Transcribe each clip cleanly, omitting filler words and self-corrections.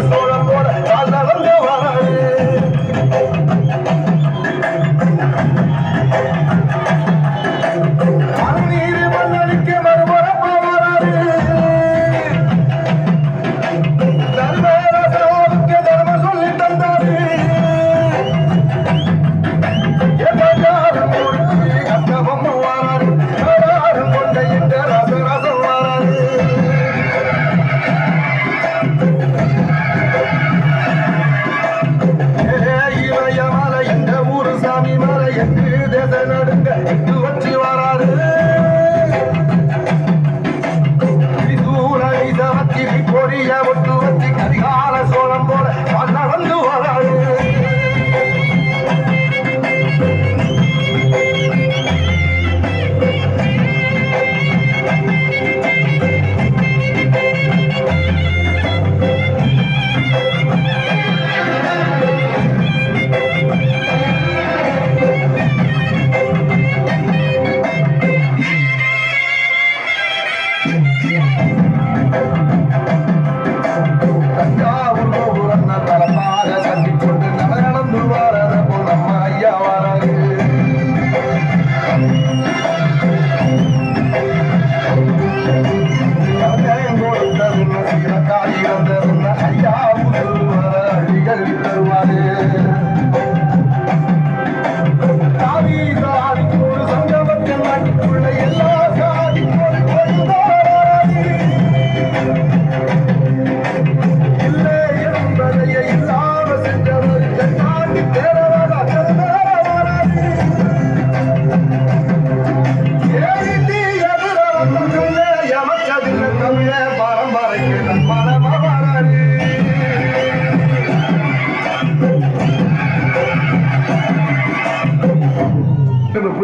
சோழம் போல நடந்து வராது. மண்ணீர் மண்ணளிக்க மறுபரப்பு வராது. தர்மராஜனுக்கு தர்மம் சொல்லி தந்தாரு. கத்தவம் வராது. கொண்ட இந்த ரசரசம் வராது. மலை எந்த ஊரு சாமி மலை எங்கு தேச நடுங்க இங்கு வச்சு வராது. பொரிய ஒட்டு வச்சு கரிகால சோழம் போல நடந்து வராது.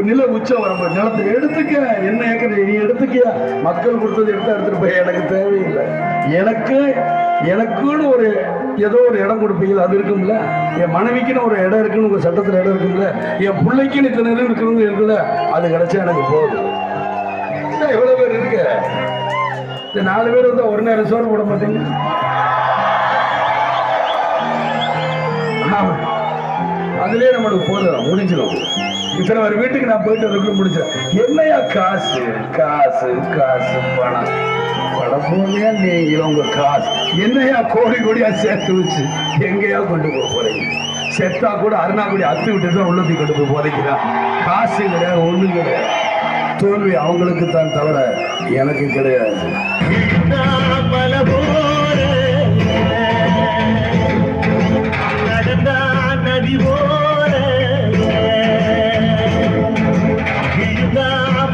நில உச்சம் வர நிலத்தை எடுத்துக்க, என்ன ஏக்கர் நீ எடுத்துக்க, மக்கள் கொடுத்தது எடுத்துட்டு போய் எனக்கு தேவையில்லை. எனக்குன்னு ஒரு ஏதோ ஒரு இடம் கொடுப்பீங்களா, அது இருக்கும்ல. என் மனைவிக்குன்னு ஒரு இடம் இருக்குன்னு உங்க சட்டத்தில் இடம் இருக்கும்ல. என் பிள்ளைக்குன்னு இத்தனை இடம் இருக்கணும்னு இருக்குல்ல, அது கிடைச்சா எனக்கு போதும். எவ்வளவு பேர் இருக்கு, இந்த 4 பேர் வந்து ஒரு நேரம் சோறு போட மாட்டீங்க. அதுலயே நம்மளுக்கு போதும், முடிஞ்சிடும். இத்தனை ஒரு வீட்டுக்கு நான் போயிட்டு அதுக்குள்ள முடிச்சேன். என்னையா காசு காசு காசு பணம் பணம் போலையா நீங்களும் உங்க காசு என்னையா கோடி கோடியா சேர்த்து வச்சு எங்கேயா கொண்டு போக போறீங்க? செத்தா கூட அருணாக்குடி அத்து விட்டு தான் உள்ளத்தி கொண்டு போய் போறீங்களா? காசு கிடையாது, ஒண்ணு கிடையாது. தோல்வி அவங்களுக்கு தான் தவிர எனக்கு கிடையாது. நதி போல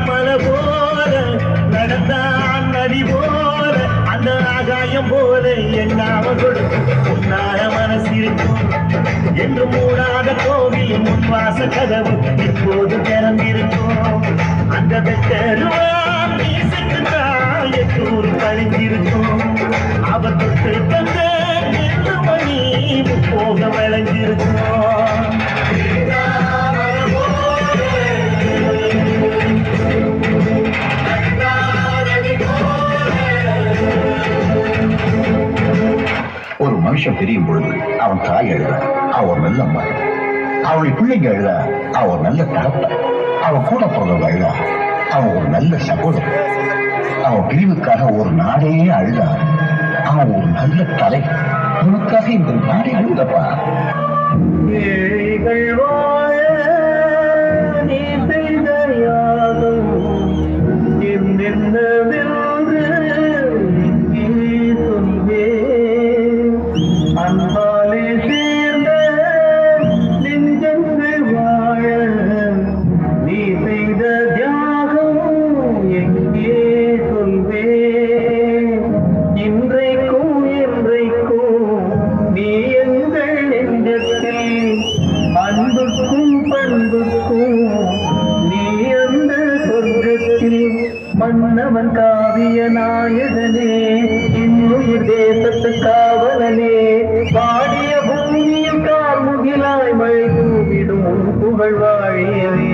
மலை போல நடந்தான் நதி போல அந்த ஆகாயம் போல என்னாம கொடுக்கும் உன்னார மனசிருக்கும் என்று மூடாத கோவில் முன்வாச கதவு இப்போது திறந்திருக்கும். அந்த வெட்டருவான் கழிஞ்சிருக்கும். அவர் தொட்டு தந்த மணி போக விளைஞ்சிருக்கும். ஒரு மனுஷன் பிரியும் பொழுது அவன் தாய் எழுத அவன் நல்ல மகன், அவனுடைய பிள்ளைங்க எழுத அவன் நல்ல தகப்பன், அவன் கூட பிறந்தவங்க எழுத அவன் ஒரு நல்ல சகோதரன். அவன் பிரிவுக்காக ஒரு நாடே அழுத அவன் ஒரு நல்ல தலை. உனக்காக இந்த நாடே அழுதப்பா. மன்னவன் காவிய நாயகனே, இன்னுயிர் தேசத்து காவலனே, பாடிய பூமியில் கார்முகிலாய் மழை தூவிடும் புகழ் வாழியவே.